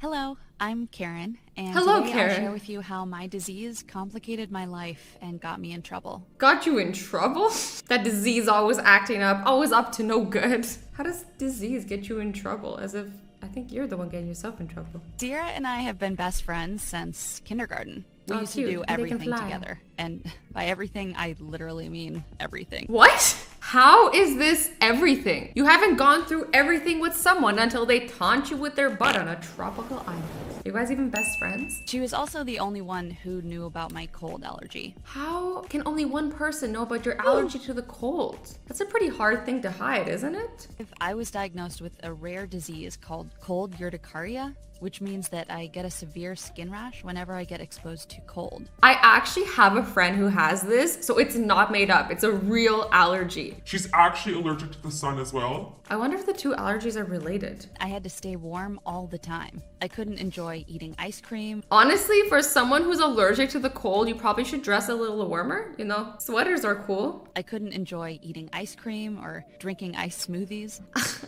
Hello, I'm Karen, and Hello, today Karen. I'll share with you how my disease complicated my life and got me in trouble. Got you in trouble? That disease always acting up, always up to no good. How does disease get you in trouble? As if I think you're the one getting yourself in trouble. Sierra and I have been best friends since kindergarten. We Oh, used cute. to do And they can everything fly. together, and by everything, I literally mean everything. What? How is this everything? You haven't gone through everything with someone until they taunt you with their butt on a tropical island. Are you guys even best friends? She was also the only one who knew about my cold allergy. How can only one person know about your allergy to the cold? That's a pretty hard thing to hide, isn't it? If I was diagnosed with a rare disease called cold urticaria, which means that I get a severe skin rash whenever I get exposed to cold. I actually have a friend who has this, so it's not made up. It's a real allergy. She's actually allergic to the sun as well. I wonder if the two allergies are related. I had to stay warm all the time. I couldn't enjoy eating ice cream. Honestly, for someone who's allergic to the cold, you probably should dress a little warmer. You know, sweaters are cool. I couldn't enjoy eating ice cream or drinking ice smoothies.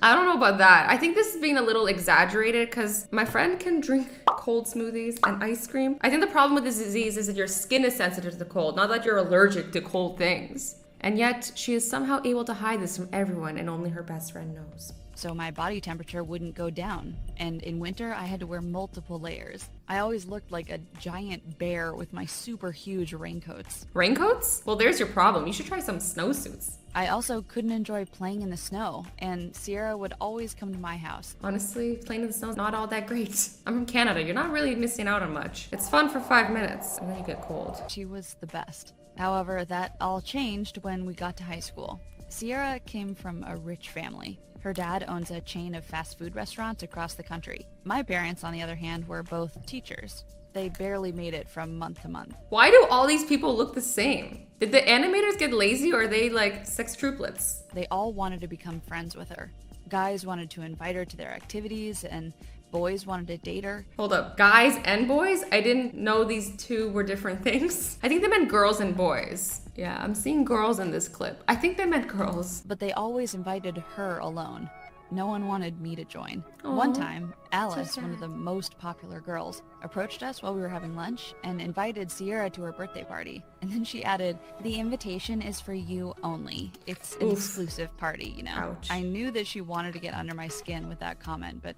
I don't know about that. I think this is being a little exaggerated because my friend can drink cold smoothies and ice cream. I think the problem with this disease is that your skin is sensitive to the cold, not that you're allergic to cold things. And yet, she is somehow able to hide this from everyone and only her best friend knows. So my body temperature wouldn't go down. And in winter, I had to wear multiple layers. I always looked like a giant bear with my super huge raincoats. Raincoats? Well, there's your problem. You should try some snowsuits. I also couldn't enjoy playing in the snow, and Sierra would always come to my house. Honestly, playing in the snow is not all that great. I'm from Canada. You're not really missing out on much. It's fun for 5 minutes, and then you get cold. She was the best. However, that all changed when we got to high school. Sierra came from a rich family. Her dad owns a chain of fast food restaurants across the country. My parents, on the other hand, were both teachers. They barely made it from month to month. Why do all these people look the same? Did the animators get lazy or are they like sex triplets? They all wanted to become friends with her. Guys wanted to invite her to their activities, and boys wanted to date her. Hold up, guys and boys? I didn't know these two were different things. I think they meant girls and boys. Yeah, I'm seeing girls in this clip. I think they meant girls. But they always invited her alone. No one wanted me to join. Aw, One time, Alice, sad. one of the most popular girls, approached us while we were having lunch and invited Sierra to her birthday party. And then she added, "The invitation is for you only. It's an Oof. exclusive party, you know." Ouch. I knew that she wanted to get under my skin with that comment, but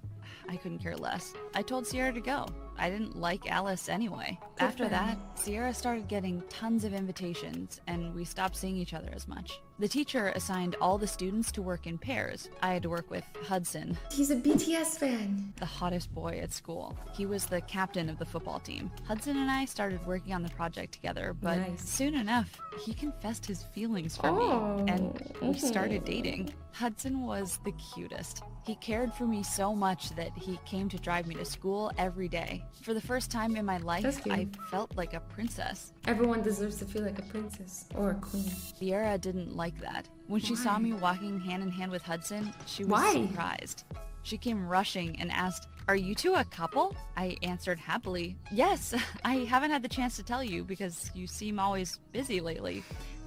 I couldn't care less. I told Sierra to go. I didn't like Alice anyway. Good After for that, her. Sierra started getting tons of invitations, and we stopped seeing each other as much. The teacher assigned all the students to work in pairs. I had to work with Hudson, He's a BTS fan. the hottest boy at school. He was the captain of the football team. Hudson and I started working on the project together, but Nice. soon enough, he confessed his feelings for Oh, me, and we okay. started dating. Hudson was the cutest. He cared for me so much that he came to drive me to school every day. For the first time in my life, That's cute. I felt like a princess. Everyone deserves to feel like a princess or a queen. Sierra didn't like that. When she saw me walking hand in hand with Hudson, she was Why? surprised. She came rushing and asked, "Are you two a couple?" I answered happily, "Yes, I haven't had the chance to tell you because you seem always busy lately.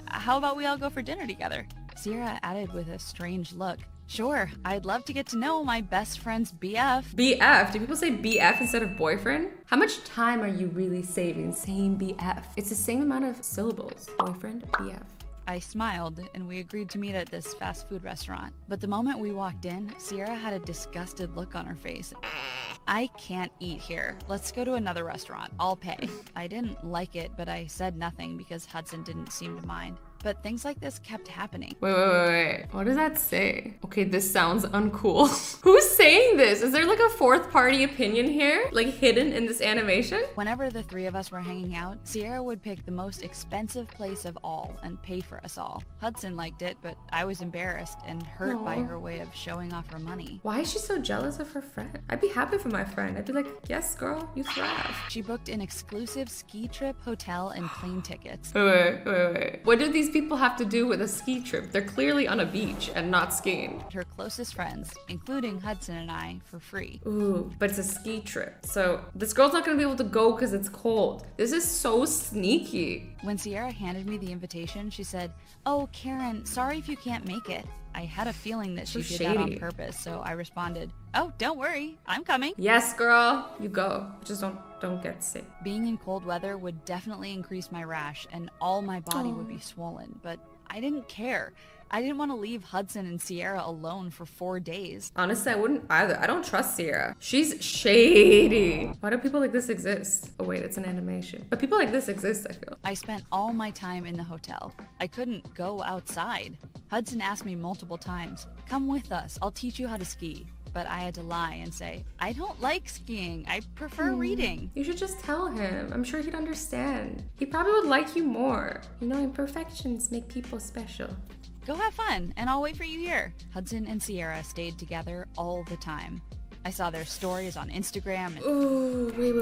How about we all go for dinner together?" Sierra added with a strange look, "Sure, I'd love to get to know my best friend's BF." BF? Do people say BF instead of boyfriend? How much time are you really saving saying BF? It's the same amount of syllables. Boyfriend, BF. I smiled, and we agreed to meet at this fast food restaurant. But the moment we walked in, Sierra had a disgusted look on her face. "I can't eat here. Let's go to another restaurant. I'll pay." I didn't like it, but I said nothing because Hudson didn't seem to mind. But things like this kept happening. Wait. What does that say? Okay, this sounds uncool. Who's saying this? Is there like a fourth party opinion here? Like hidden in this animation? Whenever the three of us were hanging out, Sierra would pick the most expensive place of all and pay for us all. Hudson liked it, but I was embarrassed and hurt by Aw. her way of showing off her money. Why is she so jealous of her friend? I'd be happy for my friend. I'd be like, yes, girl, you thrive. She booked an exclusive ski trip, hotel, and plane tickets. Wait. What do these these people have to do with a ski trip? They're clearly on a beach and not skiing. Her closest friends, including Hudson and I, for free. Ooh, but it's a ski trip. So this girl's not gonna be able to go because it's cold. This is so sneaky. When Sierra handed me the invitation, she said, "Oh, Karen, sorry if you can't make it." I had a feeling that she So did that on shady. purpose, so I responded, "Oh, don't worry, I'm coming." Yes, girl, you go. Just don't get sick. Being in cold weather would definitely increase my rash and all my body would be swollen, but I didn't care. I didn't want to leave Hudson and Sierra alone for 4 days. Honestly, I wouldn't either. I don't trust Sierra. She's shady. Why do people like this exist? Oh wait, it's an animation. But people like this exist, I feel. I spent all my time in the hotel. I couldn't go outside. Hudson asked me multiple times, "Come with us, I'll teach you how to ski." But I had to lie and say, "I don't like skiing. I prefer reading." You should just tell him. I'm sure he'd understand. He probably would like you more. You know, imperfections make people special. Go have fun, and I'll wait for you here. Hudson and Sierra stayed together all the time. I saw their stories on Instagram and Ooh, wait.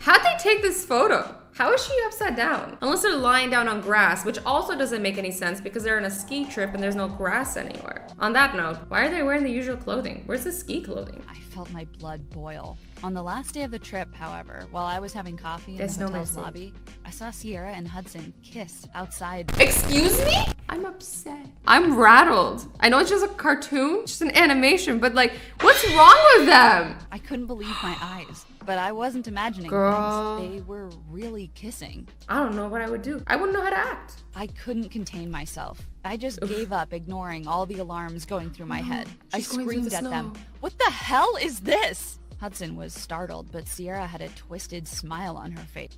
How'd they take this photo? How is she upside down? Unless they're lying down on grass, which also doesn't make any sense because they're on a ski trip and there's no grass anywhere. On that note, why are they wearing the usual clothing? Where's the ski clothing? I felt my blood boil. On the last day of the trip, however, while I was having coffee in There's the no hotel's mercy. lobby, I saw Sierra and Hudson kiss outside. Excuse me? I'm upset. I'm rattled. I know it's just a cartoon, just an animation, but like, what's wrong with them? I couldn't believe my eyes, but I wasn't imagining Girl. things. They were really kissing. I don't know what I would do. I wouldn't know how to act. I couldn't contain myself. I just gave up, ignoring all the alarms going through my head. I she's going through screamed the at them, snow. "What the hell is this?" Hudson was startled, but Sierra had a twisted smile on her face.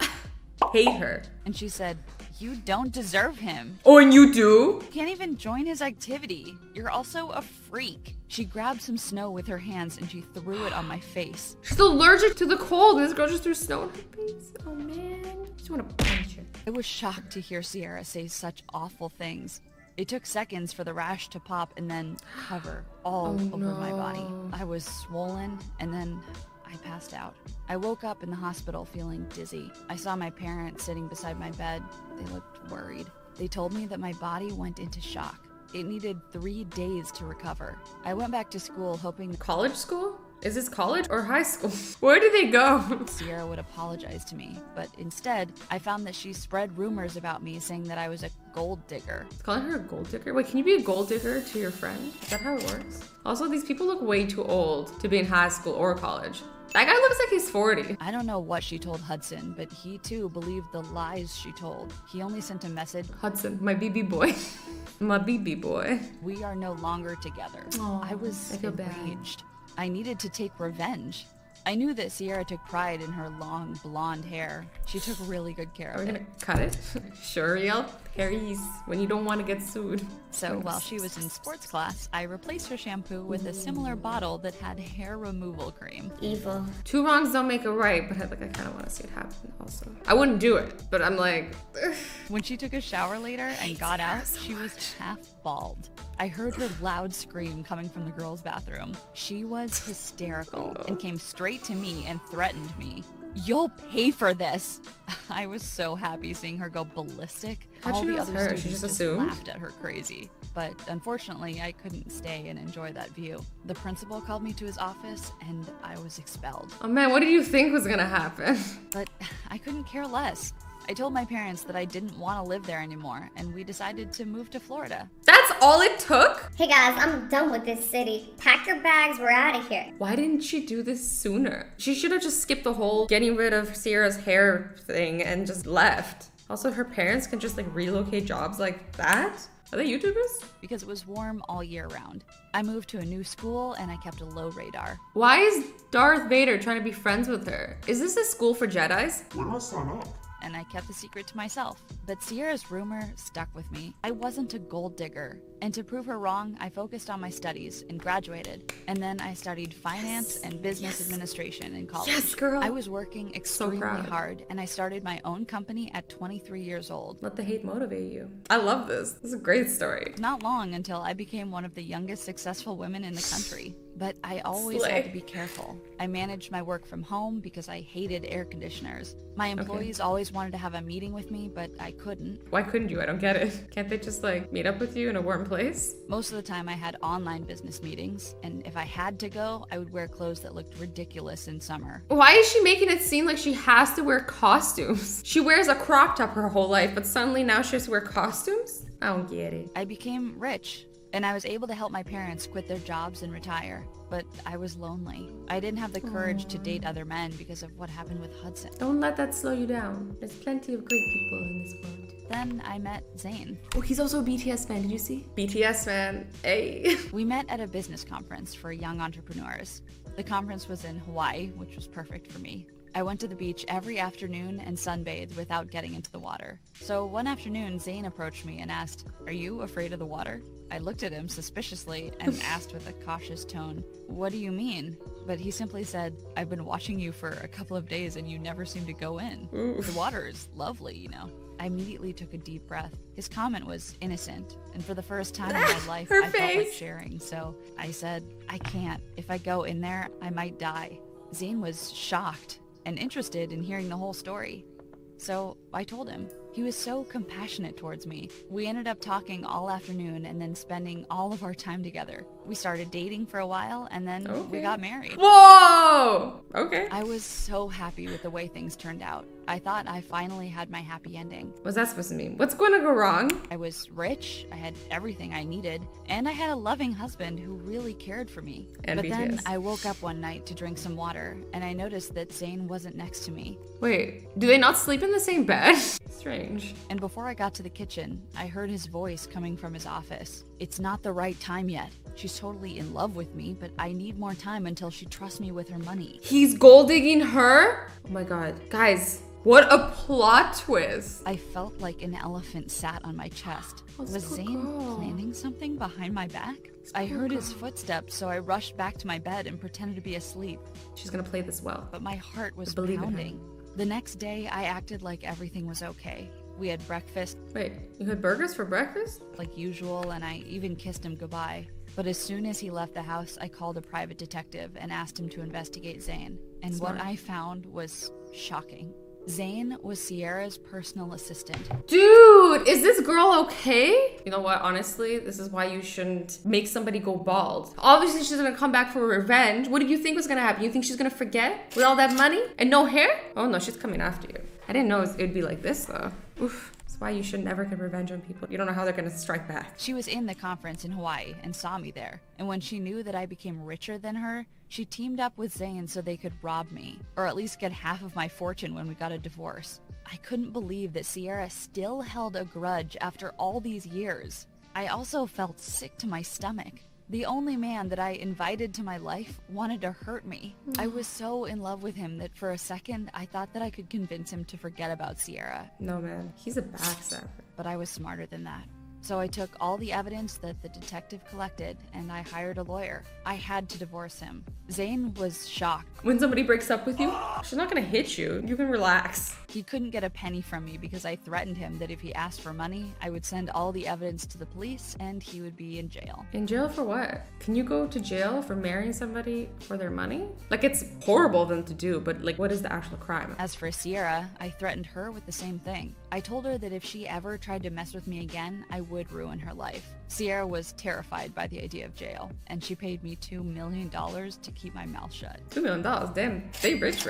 Hate her. And she said, "You don't deserve him. Oh, and you do? You can't even join his activity. You're also a freak." She grabbed some snow with her hands and she threw it on my face. She's allergic to the cold, and this girl just threw snow on her face. Oh man. I just want to punch her. I was shocked to hear Sierra say such awful things. It took seconds for the rash to pop and then cover all over my body. I was swollen and then I passed out. I woke up in the hospital feeling dizzy. I saw my parents sitting beside my bed. They looked worried. They told me that my body went into shock. It needed 3 days to recover. I went back to school hoping College school? Is this college or high school? Where do they go? Sierra would apologize to me, but instead, I found that she spread rumors about me saying that I was a gold digger. Calling her a gold digger? Wait, can you be a gold digger to your friend? Is that how it works? Also, these people look way too old to be in high school or college. That guy looks like he's 40. I don't know what she told Hudson, but he too believed the lies she told. He only sent a message, Hudson, my BB boy. My BB boy. "We are no longer together." Aw, I was I feel bad. enraged. I needed to take revenge. I knew that Sierra took pride in her long blonde hair. She took really good care Are of we it. gonna cut it? Sure, yell. Paris, when you don't want to get sued. So while she was in sports class, I replaced her shampoo with a similar bottle that had hair removal cream. Evil. Two wrongs don't make a right, but I kind of want to see it happen also. I wouldn't do it, but I'm like, ugh. When she took a shower later and got out, she was half bald. I heard her loud scream coming from the girls' bathroom. She was hysterical and came straight to me and threatened me. "You'll pay for this." I was so happy seeing her go ballistic. How'd All she the know it was other her? She students just assumed? laughed at her crazy. But unfortunately, I couldn't stay and enjoy that view. The principal called me to his office and I was expelled. Oh man, what did you think was gonna happen? But I couldn't care less. I told my parents that I didn't want to live there anymore, and we decided to move to Florida. That's all it took? Hey guys, I'm done with this city. Pack your bags, we're out of here. Why didn't she do this sooner? She should have just skipped the whole getting rid of Sierra's hair thing and just left. Also, her parents can just like relocate jobs like that? Are they YouTubers? Because it was warm all year round. I moved to a new school and I kept a low radar. Why is Darth Vader trying to be friends with her? Is this a school for Jedis? Where do I sign up? And I kept the secret to myself. But Sierra's rumor stuck with me. I wasn't a gold digger. And to prove her wrong, I focused on my studies and graduated. And then I studied finance and business administration in college. Yes, girl. I was working extremely proud. hard, and I started my own company at 23 years old. Let the hate motivate you. I love this. This is a great story. Not long until I became one of the youngest successful women in the country. but I always Slay. had to be careful. I managed my work from home because I hated air conditioners. My employees always wanted to have a meeting with me, but I couldn't. Why couldn't you? I don't get it. Can't they just like meet up with you in a warm place? Most of the time I had online business meetings, and if I had to go, I would wear clothes that looked ridiculous in summer. Why is she making it seem like she has to wear costumes? She wears a crop top her whole life, but suddenly now she has to wear costumes? I don't get it. I became rich, and I was able to help my parents quit their jobs and retire. But I was lonely. I didn't have the courage to date other men because of what happened with Hudson. Don't let that slow you down. There's plenty of great people in this world. Then I met Zane. Oh, he's also a BTS fan. Did you see? BTS fan. Hey. We met at a business conference for young entrepreneurs. The conference was in Hawaii, which was perfect for me. I went to the beach every afternoon and sunbathed without getting into the water. So one afternoon, Zane approached me and asked, "Are you afraid of the water?" I looked at him suspiciously and asked with a cautious tone, "What do you mean?" But he simply said, "I've been watching you for a couple of days and you never seem to go in. The water is lovely, you know." I immediately took a deep breath. His comment was innocent, and for the first time in my life, Her I felt like face. sharing. So I said, "I can't. If I go in there, I might die." Zane was shocked and interested in hearing the whole story. So I told him. He was so compassionate towards me. We ended up talking all afternoon and then spending all of our time together. We started dating for a while and then we got married. Whoa! Okay. I was so happy with the way things turned out. I thought I finally had my happy ending. What's that supposed to mean? What's going to go wrong? I was rich, I had everything I needed, and I had a loving husband who really cared for me. And but then BTS. I woke up one night to drink some water, and I noticed that Zane wasn't next to me. Wait, do they not sleep in the same bed? Strange. And before I got to the kitchen, I heard his voice coming from his office. "It's not the right time yet. She's totally in love with me, but I need more time until she trusts me with her money." He's gold digging her? Oh my god. Guys, what a plot twist. I felt like an elephant sat on my chest. Oh, Was poor Zane girl. planning something behind my back? I heard his footsteps, so I rushed back to my bed and pretended to be asleep, She's gonna play this well. but my heart was Believe in her. pounding. The next day, I acted like everything was okay. We had breakfast Wait, you had burgers for breakfast? like usual, and I even kissed him goodbye. But as soon as he left the house, I called a private detective and asked him to investigate Zane. And Smart. what I found was shocking. Zane was Sierra's personal assistant. Dude, is this girl okay? You know what, honestly, this is why you shouldn't make somebody go bald. Obviously, she's gonna come back for revenge. What did you think was gonna happen? You think she's gonna forget with all that money and no hair? Oh no, she's coming after you. I didn't know it'd be like this though. Oof. That's why you should never get revenge on people. You don't know how they're gonna strike back. She was in the conference in Hawaii and saw me there. And when she knew that I became richer than her, she teamed up with Zane so they could rob me, or at least get half of my fortune when we got a divorce. I couldn't believe that Sierra still held a grudge after all these years. I also felt sick to my stomach. The only man that I invited to my life wanted to hurt me. I was so in love with him that for a second, I thought that I could convince him to forget about Sierra. No man, he's a backstabber. But I was smarter than that. So I took all the evidence that the detective collected and I hired a lawyer. I had to divorce him. Zane was shocked. When somebody breaks up with you, she's not gonna hit you. You can relax. He couldn't get a penny from me because I threatened him that if he asked for money, I would send all the evidence to the police and he would be in jail. In jail for what? Can you go to jail for marrying somebody for their money? Like, it's horrible of them to do, but like, what is the actual crime? As for Sierra, I threatened her with the same thing. I told her that if she ever tried to mess with me again, I would ruin her life. Sierra was terrified by the idea of jail, and she paid me $2 million to keep my mouth shut. $2 million, damn, they rich.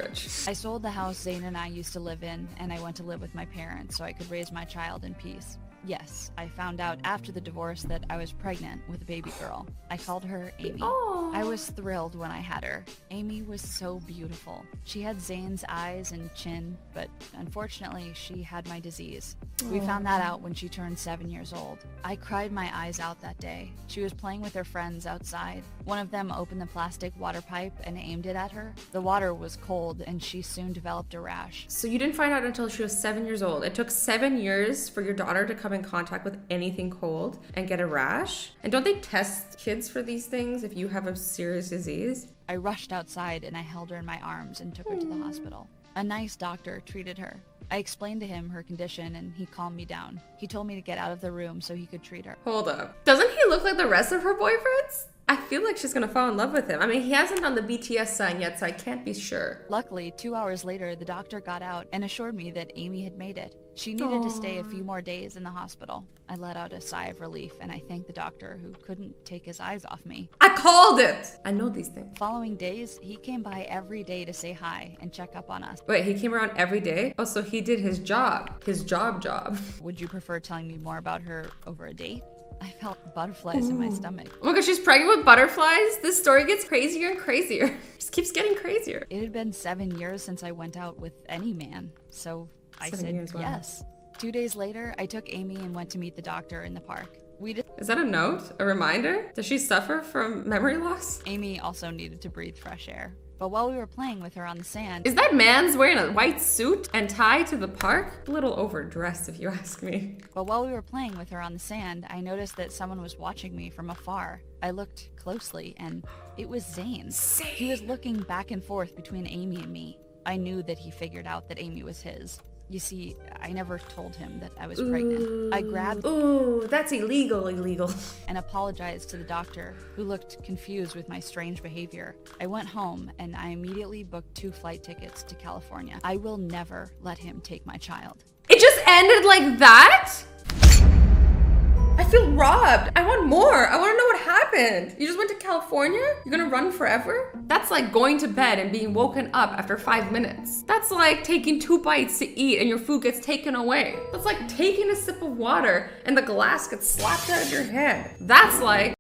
I sold the house Zane and I used to live in, and I went to live with my parents so I could raise my child in peace. Yes, I found out after the divorce that I was pregnant with a baby girl. I called her Amy. Aw. I was thrilled when I had her. Amy was so beautiful. She had Zane's eyes and chin, but unfortunately, she had my disease. We found that out when she turned 7 years old. I cried my eyes out that day. She was playing with her friends outside. One of them opened the plastic water pipe and aimed it at her. The water was cold, and she soon developed a rash. So you didn't find out until she was 7 years old. It took 7 years for your daughter to come in contact with anything cold and get a rash? And don't they test kids for these things if you have a serious disease? I rushed outside and I held her in my arms and took her to the hospital. A nice doctor treated her. I explained to him her condition and he calmed me down. He told me to get out of the room so he could treat her. Hold up. Doesn't he look like the rest of her boyfriends? I feel like she's gonna fall in love with him. I mean, he hasn't done the BTS sign yet, so I can't be sure. Luckily, 2 hours later, the doctor got out and assured me that Amy had made it. She needed to stay a few more days in the hospital. I let out a sigh of relief, and I thanked the doctor, who couldn't take his eyes off me. I called it! I know these things. Following days, he came by every day to say hi and check up on us. Wait, he came around every day? Oh, so he did his job. His job. Would you prefer telling me more about her over a date? I felt butterflies in my stomach. Oh my gosh, she's pregnant with butterflies? This story gets crazier and crazier. Just keeps getting crazier. It had been 7 years since I went out with any man, so I 7 said years, wow. yes. 2 days later, I took Amy and went to meet the doctor in the park. Is that a note? A reminder? Does she suffer from memory loss? Amy also needed to breathe fresh air. But while we were playing with her on the sand... Is that man's wearing a white suit and tie to the park? A little overdressed, if you ask me. But while we were playing with her on the sand, I noticed that someone was watching me from afar. I looked closely, and it was Zane. He was looking back and forth between Amy and me. I knew that he figured out that Amy was his. You see, I never told him that I was pregnant. I grabbed... Ooh, that's illegal. And apologized to the doctor, who looked confused with my strange behavior. I went home, and I immediately booked 2 flight tickets to California. I will never let him take my child. It just ended like that? I feel robbed. I want more. I want to know what happened. You just went to California? You're gonna run forever? That's like going to bed and being woken up after 5 minutes. That's like taking 2 bites to eat and your food gets taken away. That's like taking a sip of water and the glass gets slapped out of your head. That's like